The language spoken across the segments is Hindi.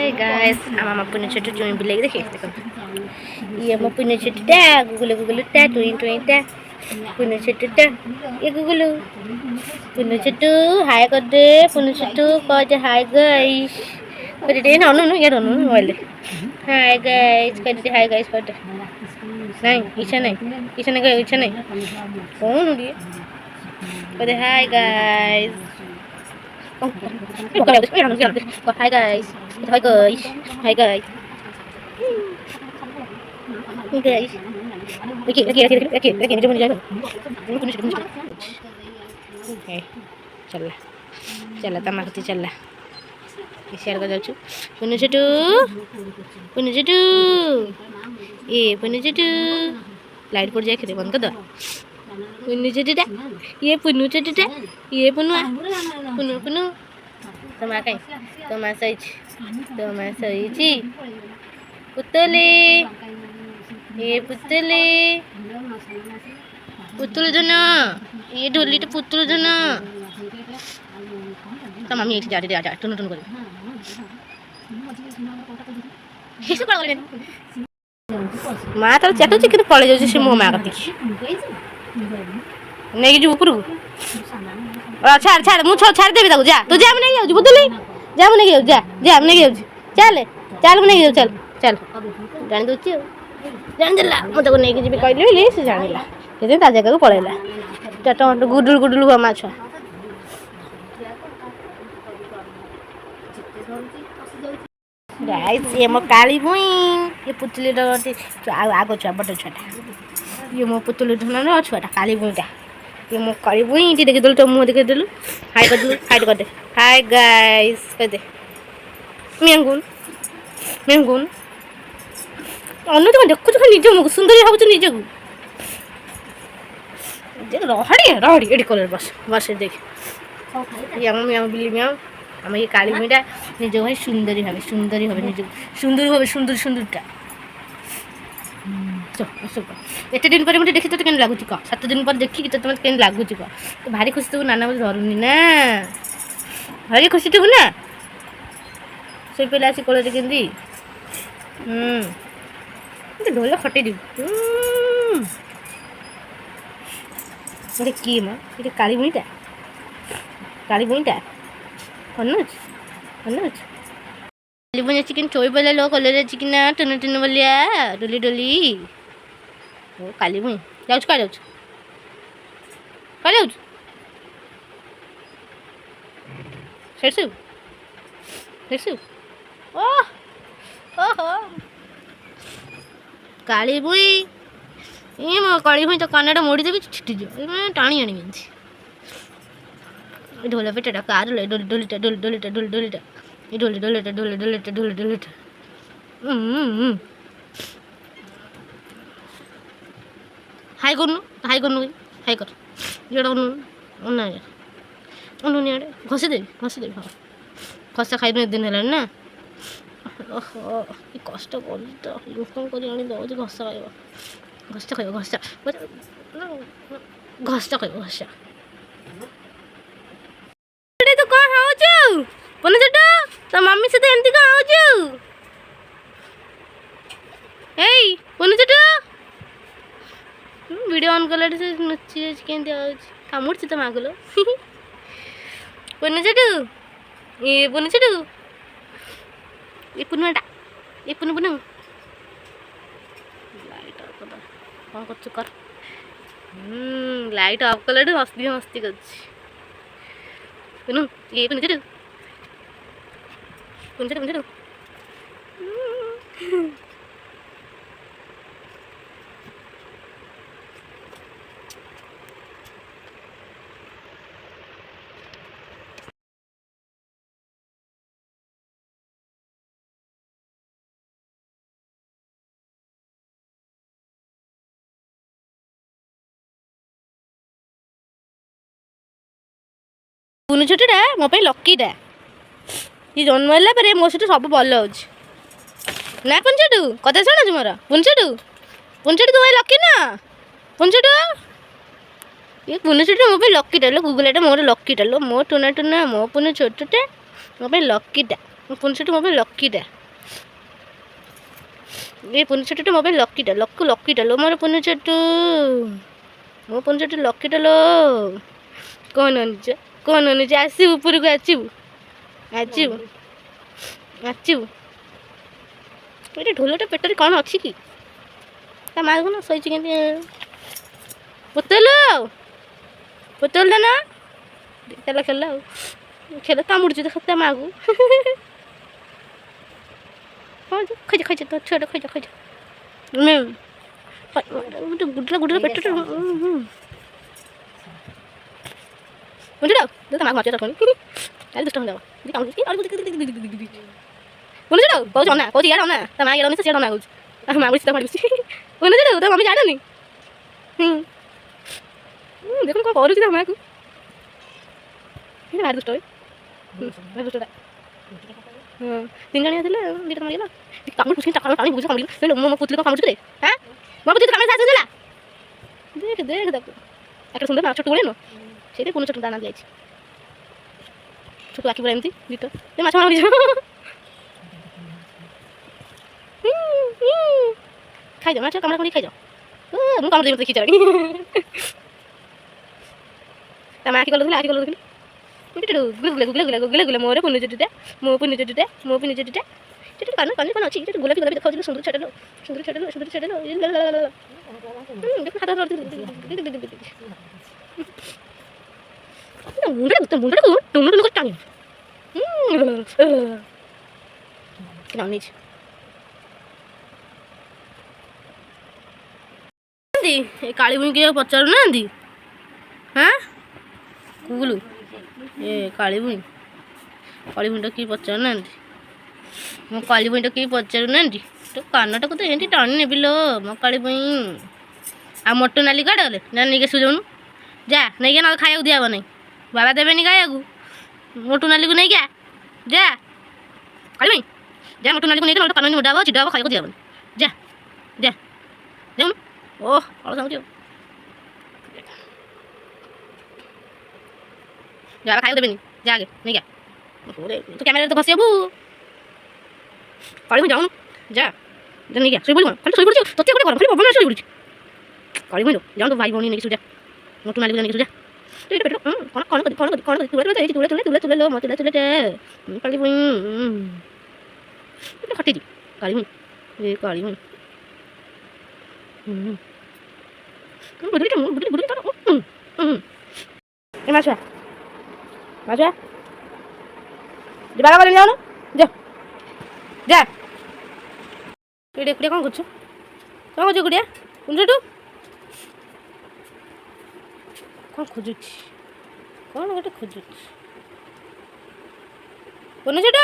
हाय गाइस आम आम पुण्य छोटू चुई बिलेक देखे देखो ये मो पुण्य छोटूटा गुगुलू गुगुलूटा टुई टुईटा पुण्य छोटूटा ये गुगुलू पुण्य छोटू हाय कर दे पुण्य छोटू कह दे हाय गाइस कर दे ना नो ये नो बोले हाय गाइस कर दे हाय गाइस कर दे नहीं इच्छा नहीं कौन ये कर दे hi guys Hi guys. Hi guys. Hi guys. Hey guys. Okay. Ini mana jalan? Okay. चला तमाकती चला शेयर कर जाऊँ पुण्य छोटू ए पुण्य छोटू लाइट पड़ जाए खेते बंद कर दो पुण्य छोटूटा ये पुण्य छोटूटा ये पुण्य तमा कहीं तमा सही पुतले ये पुतुल जन ये ढोली तो पुतुल जन तो मम्मी ये जा टुन कर माँ तो चटुच कि पलि जाऊँ से मो माँ कति नहीं जो ऊपर छाड़ मु छाड़ देवी ताको जा तू जा नहीं जाऊ बुद्धि जा नहीं जाऊ जा नहीं जाऊ चल नहीं जाऊ चल जान दूची जान देला मत को नहीं जी कहली बोली से जानिला से ता जगह को पळेला टट गुडुल हुआ माछ गाइस ये मो काली भुई ये पुतली आगो छुआ बड़ छुआटा ये मो पुतली ढोना छुआटा काली भुईटा ये मो काली भुई टी देखि दल तो मुंह देखि दलु हाय कर दे हाय गाइस कह दे मेंगुन अन्य तो देखु तो निज मुख सुंदरी भावु निज को रहाड़ी एडी कलर बस देख ये हम बिल्ली में हम ये काली भुईटा निज भाई सुंदरी भावे निज सुंदरटा एत दिन पर मुझे देखी तो क्या लगुच कह 7 दिन पर देखी तो तुम्हें क्या लगुच कह तो भारी खुशी थी नाना मुझे धरुनी ना भारी खुशी थी ना से पिला आसी कोल केंदी ढोल खटे दी ये कि माँ ये काली भुईटा अनुज काली भुई चिकेन चोई बोले लो कलर चिकेन टुन बोलिया डोली ओ काली भुई जाऊँ क्या जाऊँ सेठ ओहो काली भुई ये मो काली भुई तो कानाटा मोड़ी देवी छिटी जो टाणी आनी ढोला पेटा कार डोलीटा ये डोलीटा हाय कर जोड़ा उन्होंने घसी देवी हाँ खसा खाई दिन है ना ओहो कष्ट कर घसा तो कौन हो पुण्य छोटू तो मम्मी से एमती कौन हो पुण्य छोटू वीडियो ऑन कलर से नुची केंती कामुड़ तो माँ को पुण्य छोटू ये पुण्य लाइट ऑफ कर कौन कर लाइट ऑफ कलर मस्ती कर ये पुण्य छोटू पुण्य छोटूटा मो लकीटा ये जन्म है मो सहित सब भल हो ना पुण्य छोटू कथा शुणु मोर पुण्य छोटू तुम लकी ना पुण्य छोटू ये पुण्य छोटू मो लकीटा लो गुगुलाटा मोर लकीटा लो मो टुना मो पुण्य छोटूटा मो लकीटा पुण्य छोटू मो लकीटा ଏ ପୁନି ଛୋଟଟା ମୋ ପାଇଁ ଲକିଟା ଲକିଟା ଲୋ ମୋର ପୁନି ଛୋଟ ମୋ ପୁନି ଛୋଟ ଲକିଟା ଲୋ। କ'ଣ ଅନୁଛ ଆସିବୁ ଉପରକୁ ଆସିବୁ ଏଇଟା ଢୋଲଟା ପେଟରେ କ'ଣ ଅଛି କି ତା ମା କ'ଣ ଶୋଇଛି କେମିତି ପୋତଲ ନା ଖେଳ ଆଉ ଖେଳ କାମୁଡ଼ୁଛି ଦେଖ ତା ମାଆକୁ। ହଁ ଖାଇଛ ତ ଛୁଆଟା ଖାଇଛ ଗୁଡ଼ର ପେଟଟା ବୁଝିଲ ତା ମାଆକୁ ମାଛ ରଖନି କାଲି ଦୁଷ୍ଟ ହବ ବୁଝିଲ କହୁଛି ଅନା କହୁଛି ଇଆଡ଼େ ଅନା ତା ମା ଇଆଡ଼େ ଅନେଇছে ସିଆଡ଼େ ଅନା କହୁଛି ତା ମା ବୁଝି ତା ମାରୁଛି ବୁଝିଲ ତା ମମି ଜାଣନି ଦେଖୁନ କ'ଣ କରୁଛି ତା ମାଆକୁ ଭାରି ଦୁଷ୍ଟ ଦୁଷ୍ଟଟା। ହଁ 3 ଜଣିଆ ଥିଲେ 2ଟା ମାରିଗଲା କାମୁଡ଼ି ପାଣି ବୁଝି କାମୁଡ଼ି ମୋ ପୁତୁଲି କ'ଣ କାମୁଡ଼ୁଛି ରେ ହଁ ମୋ ପୁତୁଲି କାମୁଡ଼ି ସାହାଯ୍ୟ ଦେଲା ଦେଖ ତାକୁ একটা ସୁନ୍ଦର ନା ଛୋଟ ଗୁଡ଼େ ନୁହଁ ସେଇଟା ପୁଣି ଛୋଟ ଦାନା ଦିଆଯାଇଛି ଛୋଟ ଆଖି ପୁରା ଏମିତି ଦିଟ ଏ ମାଛ ମାଛ ଖାଇଯାଅ ମାଛ କାମୁଡ଼ା କାମୁଡ଼ି ଖାଇଯାଅ ମୁଁ କାମୁଡ଼ି ଦେବି ଦେଖିଛ ତା ମା ଆଖି କଲ ଦେଖିଲି ଗୁଲା ମୋର ପୁନି ଚୁଟିଟା ମୋ ପୁନି ଚୁଟିଟା କାନ କ'ଣ ଅଛି ଗୋଲାପି ଦେଖାଉଛି ସୁନ୍ଦର ଛୋଟ ମୁଣ୍ଡ ଟାଣି କାଳି ବୁଇଁ କିଏ ପଚାରୁନାହାନ୍ତି ହଁ କୁଗୁଲୁ ଏ କାଳି ବୁଇଁଟା କିଏ ପଚାରୁନାହାନ୍ତି ମୋ କାଳି ବୁଇଁଟା କିଏ ପଚାରୁନାହାନ୍ତି ତୋ କାନଟାକୁ ତ ଏମିତି ଟାଣି ନେବି ଲୋ ମୋ କାଳି ବୁଇଁ। ଆଉ ମୋଟୁ ନାଲି କୁଆଡ଼େ ଗଲେ ନା ନେଇକି ଆସିବୁ ଯାଉନୁ ଯା ନେଇକି ନହେଲେ ଖାଇବାକୁ ଦିଆହେବ ନାହିଁ ବାବା ଦେବେନି ଖାଇବାକୁ ମୋଟୁ ନାଲିକୁ ନେଇକି ଯା କାଳି ବୁଇଁ ଯା ମୋଟୁ ନାଲିକୁ ନେଇକି ନହେଲେ କାନ ମୋଟା ହେବ ଚିଟା ହେବ ଖାଇବାକୁ ଦିଆହେବନି ଯା ଯାଉନୁ ଓହ ଅଳସ ହେଉଛି ବାବା ଖାଇବାକୁ ଦେବେନି ଯା ଆଗେ ନେଇକି ତୁ କ୍ୟାମେରାରେ ତ ବସି ହବୁ କାଳି ବୁଇଁ ଯାଉନୁ ଯା ନେଇକି ଶୋଇ ପଡ଼ିବୁ ଖାଲି ଶୋଇ ପଡ଼ୁଛି ତୋତେ ଗୋଟେ ଖାଲି ପବନ ଶୋଇ ପଡ଼ୁଛି କାଳି ବୁଇଁ ଯାଉ ତୁ ଭାଇ ଭଉଣୀ ନେଇକି ଶୋଇଯା ମୋଟୁ ନାଲିକୁ ନେଇକି ଶୋଇଯା କାଳି ବୁଇଁ ଖଟେଇଛି କାଳି ବୁଇଁ ଏ କାଳି ବୁଇଁ ଏ ମାଛୁଆ ଯିବା ଗଲେ ଯାଉନୁ ଯା ଏକୁଟିଆ କ'ଣ କରୁଛୁ ଏକୁଟିଆ କୁଣ୍ଡୁ କ'ଣ ଖୋଜୁଛି କ'ଣ ଗୋଟେ ଖୋଜୁଛି କୁଣ୍ଡୁ ସେଟା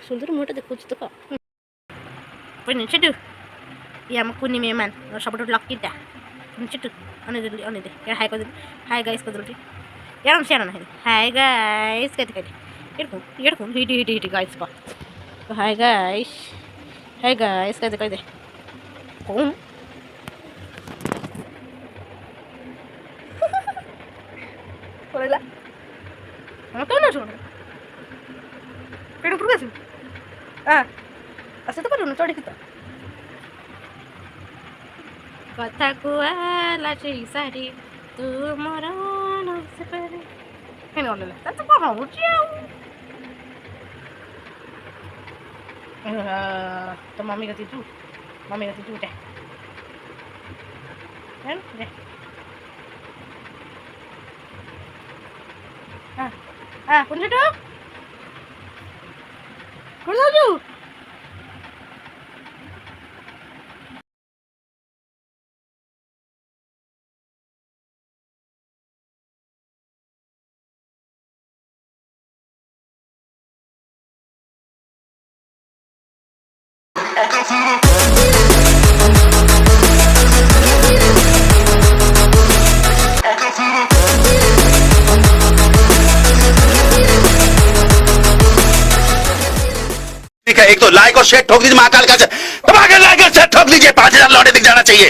ସୁନ୍ଦର ମୁହଁଟା ଦେଖାଉଛି ତ ସେଠୁ ଇଏ ଆମ କୁନି ମେହମାନ ସବୁଠୁ ଲକିଟା ସେଠୁ ଅନେଇଦେ ହାଇ କରିଦେଲି ହାଇ ଗାଇସ୍ କରିଦେଲି ଏରଣ ସେ ନାହିଁ ହାଇ ଗାଇସ୍ कहते हिट गाइस पर हाय गाइस कहते कौन पड़ेगा हाँ तो ना छोड़ पेड़ उठ गए ऐसे तो करो ना चढ़ी तो कथा कुआला सारी तू मोर से परे है ना ले तो कौन हो तो मम्मी कहती तू उठे है ना हाँ कौन सा एक तो लाइक और शेयर ठोक दीजिए महाकाल का दबा के लाइक और शेयर ठोक दीजिए 5000 लौटे दिख जाना चाहिए।